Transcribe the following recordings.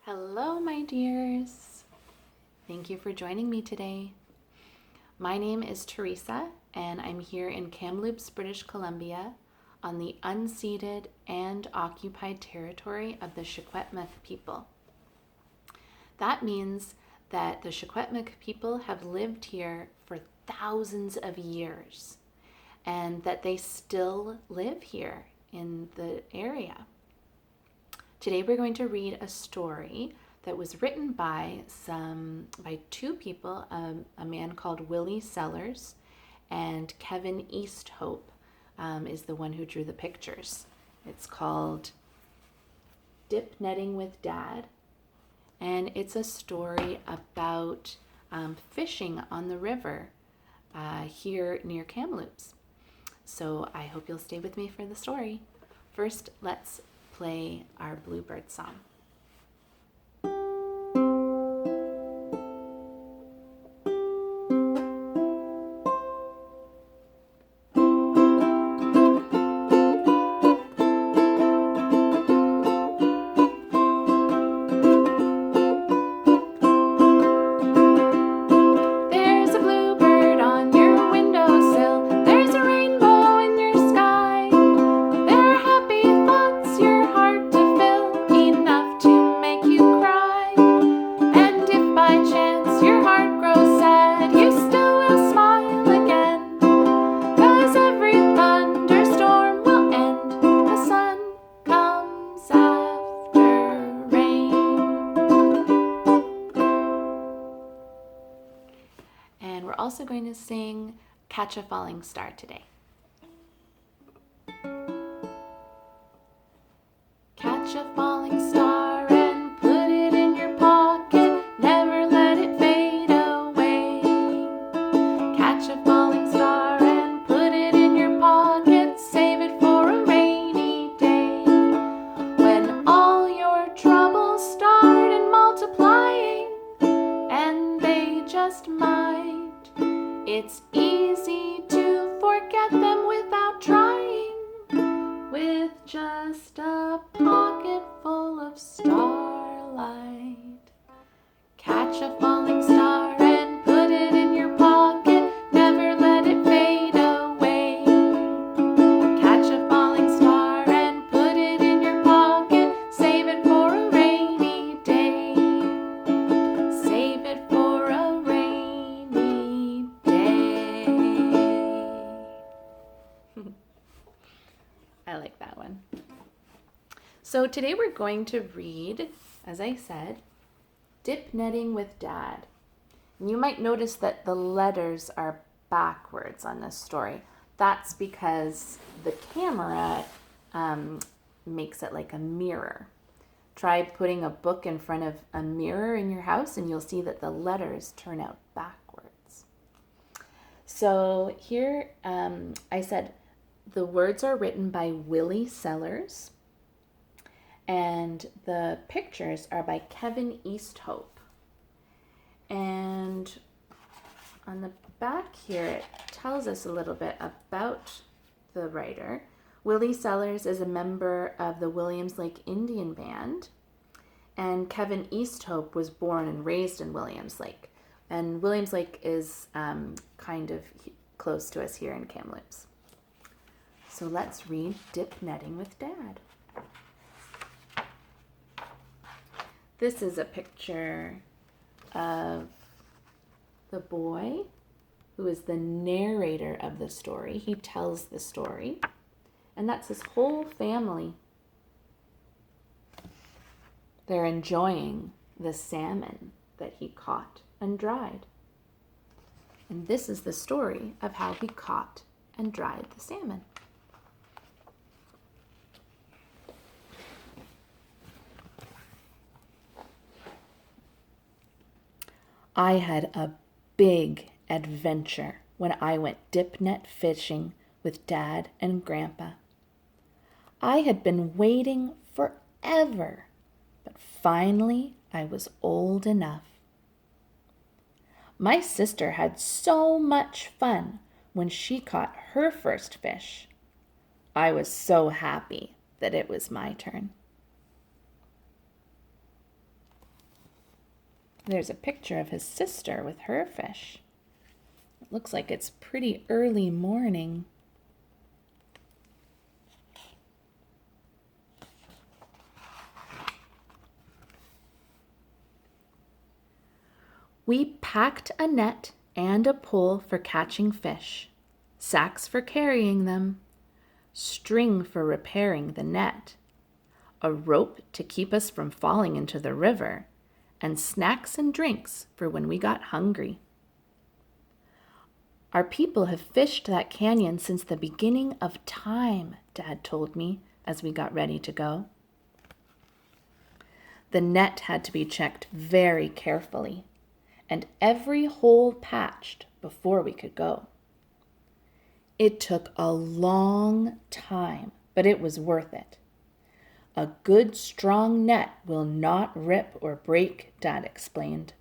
Hello, my dears. Thank you for joining me today. My name is Teresa, and I'm here in Kamloops, British Columbia, on the unceded and occupied territory of the Secwepemc people. That means that the Secwepemc people have lived here for thousands of years, and that they still live here in the area. Today we're going to read a story that was written by two people, a man called Willie Sellars and Kevin Easthope is the one who drew the pictures. It's called Dipnetting with Dad, and it's a story about fishing on the river here near Kamloops. So I hope you'll stay with me for the story. First, let's play our bluebird song. And we're also going to sing Catch a Falling Star today. Catch a falling star and put it in your pocket, never let it fade away. Catch a falling star and put it in your pocket, save it for a rainy day. When all your troubles start multiplying, and they just might, it's easy to forget them without trying, with just a pocket full of starlight. Catch a falling star and put it in your pocket, never let it fade away. Catch a falling star and put it in your pocket, save it for a rainy day. Save it for a rainy day. I like that one. So today we're going to read, as I said, Dipnetting with Dad. And you might notice that the letters are backwards on this story. That's because the camera makes it like a mirror. Try putting a book in front of a mirror in your house and you'll see that the letters turn out backwards. So here I said the words are written by Willie Sellars and the pictures are by Kevin Easthope. And on the back here it tells us a little bit about the writer. Willie Sellars is a member of the Williams Lake Indian Band, and Kevin Easthope was born and raised in Williams Lake. And Williams Lake is kind of close to us here in Kamloops. So let's read Dipnetting with Dad. This is a picture of the boy who is the narrator of the story. He tells the story. And that's his whole family. They're enjoying the salmon that he caught and dried. And this is the story of how he caught and dried the salmon. I had a big adventure when I went dipnet fishing with Dad and Grandpa. I had been waiting forever, but finally I was old enough. My sister had so much fun when she caught her first fish. I was so happy that it was my turn. There's a picture of his sister with her fish. It looks like it's pretty early morning. We packed a net and a pole for catching fish, sacks for carrying them, string for repairing the net, a rope to keep us from falling into the river, and snacks and drinks for when we got hungry. Our people have fished that canyon since the beginning of time, Dad told me as we got ready to go. The net had to be checked very carefully, and every hole patched before we could go. It took a long time, but it was worth it. A good strong net will not rip or break, Dad explained.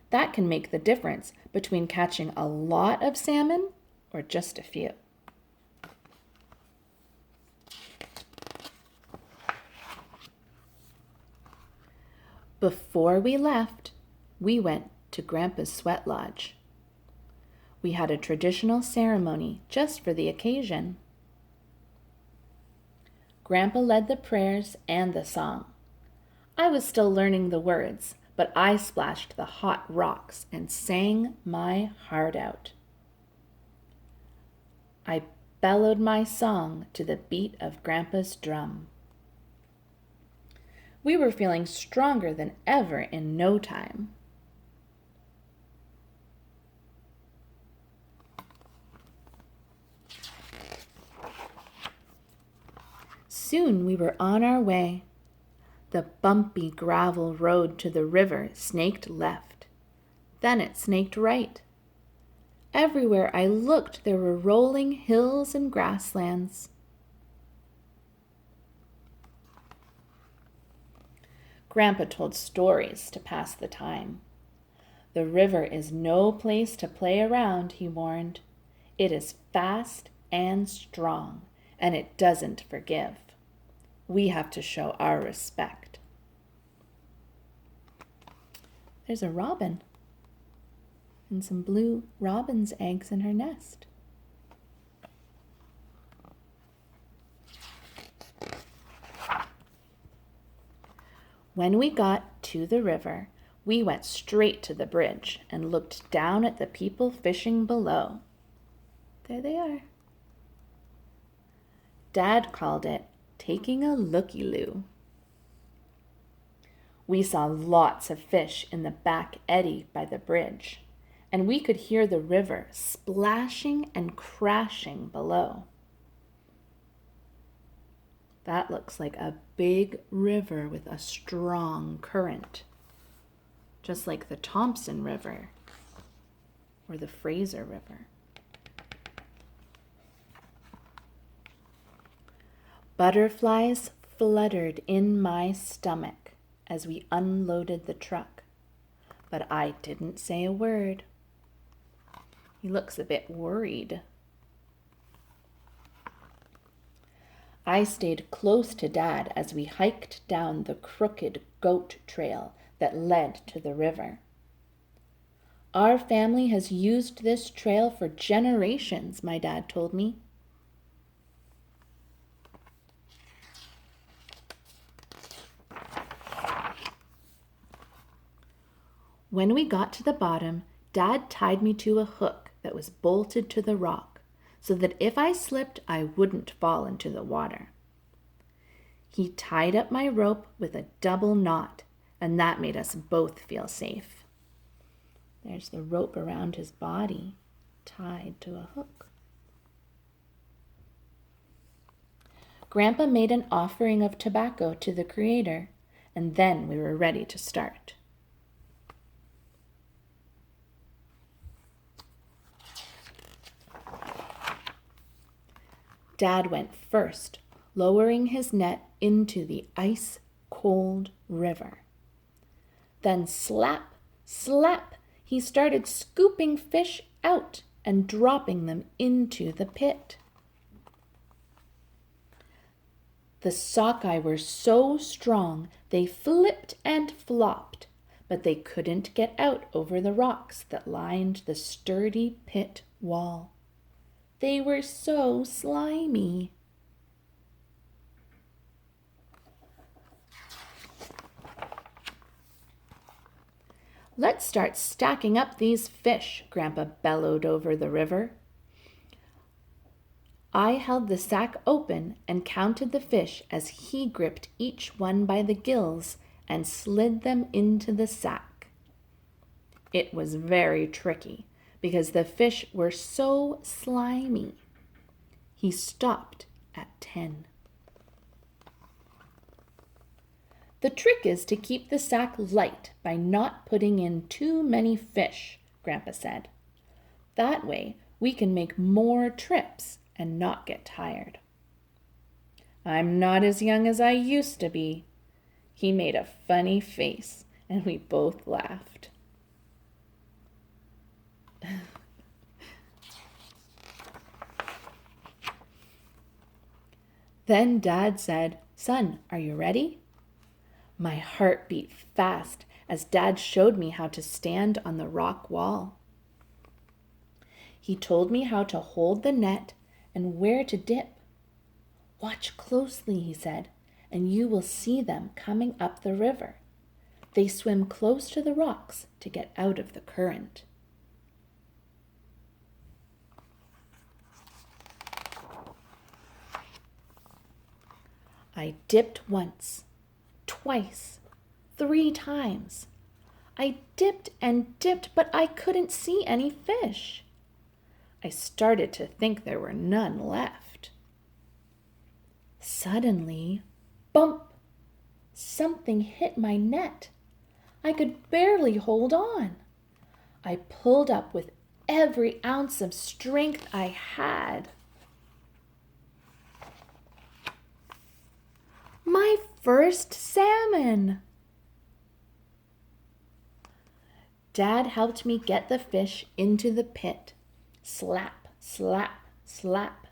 That can make the difference between catching a lot of salmon or just a few. Before we left, we went to Grandpa's sweat lodge. We had a traditional ceremony just for the occasion. Grandpa led the prayers and the song. I was still learning the words, but I splashed the hot rocks and sang my heart out. I bellowed my song to the beat of Grandpa's drum. We were feeling stronger than ever in no time. Soon we were on our way. The bumpy gravel road to the river snaked left. Then it snaked right. Everywhere I looked, there were rolling hills and grasslands. Grandpa told stories to pass the time. The river is no place to play around, he warned. It is fast and strong, and it doesn't forgive. We have to show our respect. There's a robin and some blue robin's eggs in her nest. When we got to the river, we went straight to the bridge and looked down at the people fishing below. There they are. Dad called it taking a looky-loo. We saw lots of fish in the back eddy by the bridge, and we could hear the river splashing and crashing below. That looks like a big river with a strong current, just like the Thompson River or the Fraser River. Butterflies fluttered in my stomach as we unloaded the truck, but I didn't say a word. He looks a bit worried. I stayed close to Dad as we hiked down the crooked goat trail that led to the river. Our family has used this trail for generations, my dad told me. When we got to the bottom, Dad tied me to a hook that was bolted to the rock so that if I slipped, I wouldn't fall into the water. He tied up my rope with a double knot, and that made us both feel safe. There's the rope around his body, tied to a hook. Grandpa made an offering of tobacco to the Creator, and then we were ready to start. Dad went first, lowering his net into the ice-cold river. Then slap, slap, he started scooping fish out and dropping them into the pit. The sockeye were so strong they flipped and flopped, but they couldn't get out over the rocks that lined the sturdy pit wall. They were so slimy. "Let's start stacking up these fish," Grandpa bellowed over the river. I held the sack open and counted the fish as he gripped each one by the gills and slid them into the sack. It was very tricky because the fish were so slimy. He stopped at 10. "The trick is to keep the sack light by not putting in too many fish," Grandpa said. "That way we can make more trips and not get tired." "I'm not as young as I used to be." He made a funny face, and we both laughed. Then Dad said, "Son, are you ready?" My heart beat fast as Dad showed me how to stand on the rock wall. He told me how to hold the net and where to dip. "Watch closely," he said, "and you will see them coming up the river. They swim close to the rocks to get out of the current." I dipped once, twice, 3 times. I dipped and dipped, but I couldn't see any fish. I started to think there were none left. Suddenly, bump! Something hit my net. I could barely hold on. I pulled up with every ounce of strength I had. My first salmon! Dad helped me get the fish into the pit. Slap, slap, slap.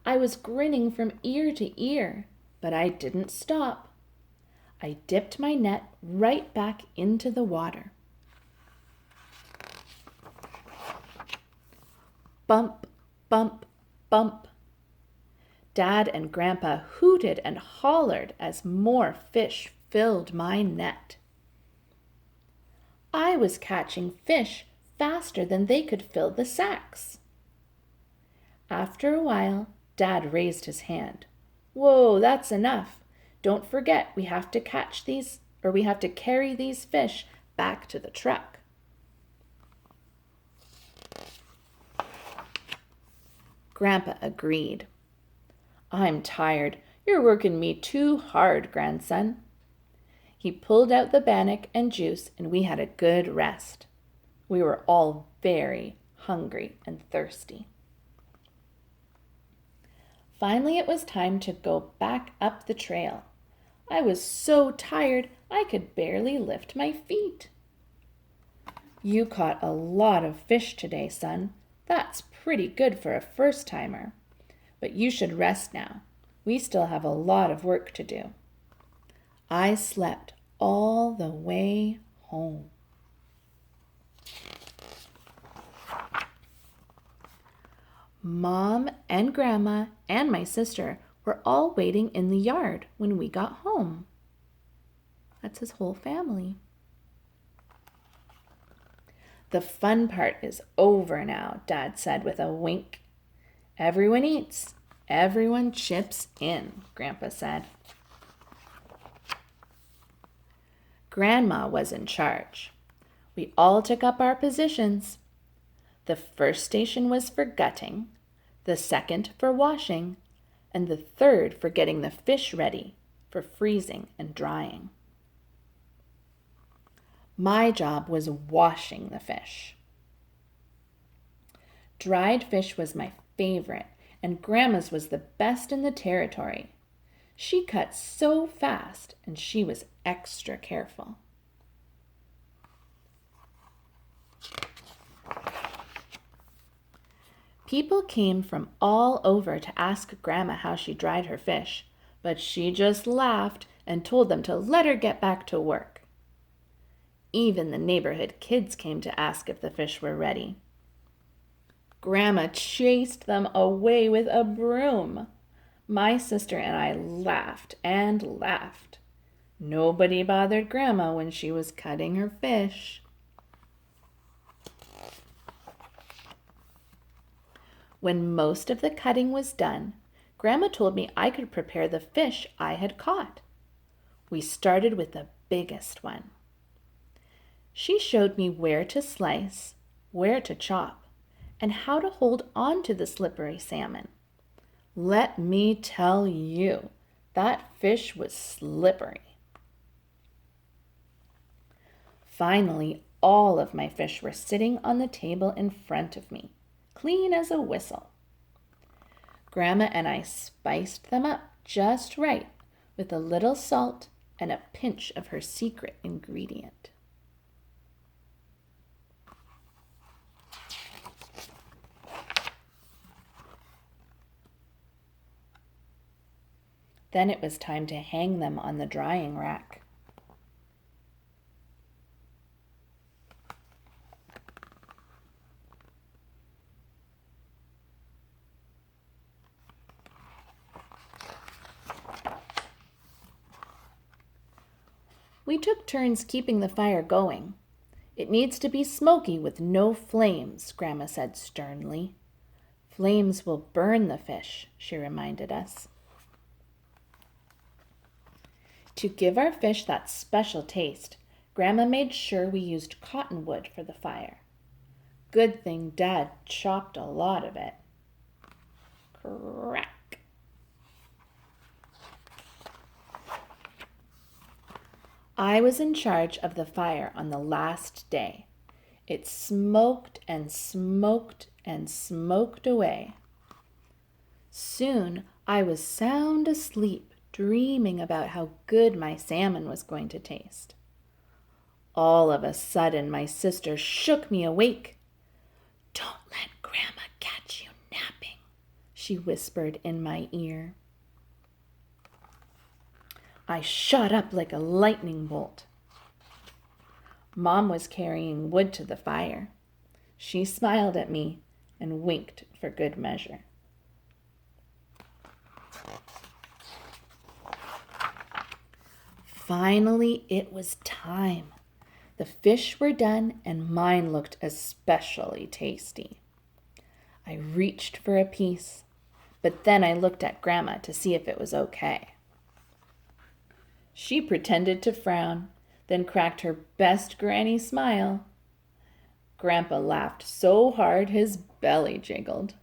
I was grinning from ear to ear, but I didn't stop. I dipped my net right back into the water. Bump, bump, bump. Dad and Grandpa hooted and hollered as more fish filled my net. I was catching fish faster than they could fill the sacks. After a while, Dad raised his hand. "Whoa, that's enough. Don't forget we have to carry these fish back to the truck." Grandpa agreed. "I'm tired. You're working me too hard, grandson." He pulled out the bannock and juice, and we had a good rest. We were all very hungry and thirsty. Finally, it was time to go back up the trail. I was so tired I could barely lift my feet. "You caught a lot of fish today, son. That's pretty good for a first-timer. But you should rest now. We still have a lot of work to do." I slept all the way home. Mom and Grandma and my sister were all waiting in the yard when we got home. That's his whole family. "The fun part is over now," Dad said with a wink. "Everyone eats, everyone chips in," Grandpa said. Grandma was in charge. We all took up our positions. The first station was for gutting, the second for washing, and the third for getting the fish ready for freezing and drying. My job was washing the fish. Dried fish was my favorite, and Grandma's was the best in the territory. She cut so fast, and she was extra careful. People came from all over to ask Grandma how she dried her fish, but she just laughed and told them to let her get back to work. Even the neighborhood kids came to ask if the fish were ready. Grandma chased them away with a broom. My sister and I laughed and laughed. Nobody bothered Grandma when she was cutting her fish. When most of the cutting was done, Grandma told me I could prepare the fish I had caught. We started with the biggest one. She showed me where to slice, where to chop, and how to hold on to the slippery salmon. Let me tell you, that fish was slippery. Finally, all of my fish were sitting on the table in front of me, clean as a whistle. Grandma and I spiced them up just right with a little salt and a pinch of her secret ingredient. Then it was time to hang them on the drying rack. We took turns keeping the fire going. It needs to be smoky with no flames, Grandma said sternly. Flames will burn the fish, she reminded us. To give our fish that special taste, Grandma made sure we used cottonwood for the fire. Good thing Dad chopped a lot of it. Crack! I was in charge of the fire on the last day. It smoked and smoked and smoked away. Soon I was sound asleep, dreaming about how good my salmon was going to taste. All of a sudden, my sister shook me awake. "Don't let Grandma catch you napping," she whispered in my ear. I shot up like a lightning bolt. Mom was carrying wood to the fire. She smiled at me and winked for good measure. Finally, it was time. The fish were done and mine looked especially tasty. I reached for a piece, but then I looked at Grandma to see if it was okay. She pretended to frown, then cracked her best granny smile. Grandpa laughed so hard his belly jiggled.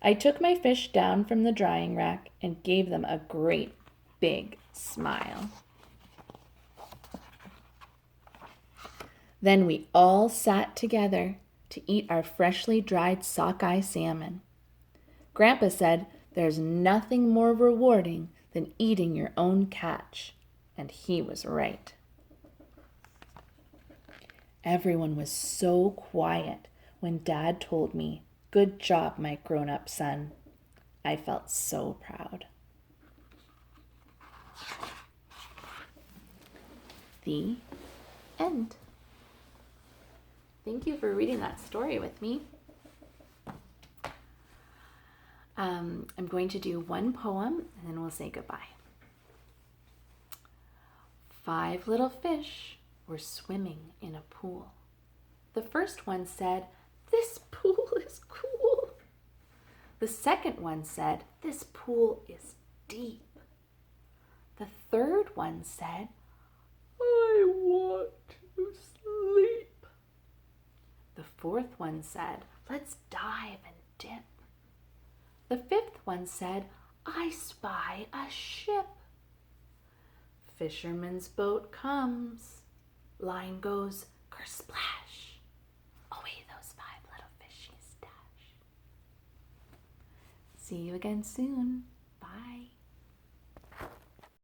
I took my fish down from the drying rack and gave them a great big smile. Then we all sat together to eat our freshly dried sockeye salmon. Grandpa said there's nothing more rewarding than eating your own catch, and he was right. Everyone was so quiet when Dad told me, "Good job, my grown-up son." I felt so proud. The end. Thank you for reading that story with me. I'm going to do one poem and then we'll say goodbye. 5 little fish were swimming in a pool. The first one said, "This pool is cool." The second one said, "This pool is deep." The third one said, "I want to sleep." The fourth one said, "Let's dive and dip." The fifth one said, "I spy a ship." Fisherman's boat comes. Line goes kersplash. Away those 5 little fishies dash. See you again soon. Bye.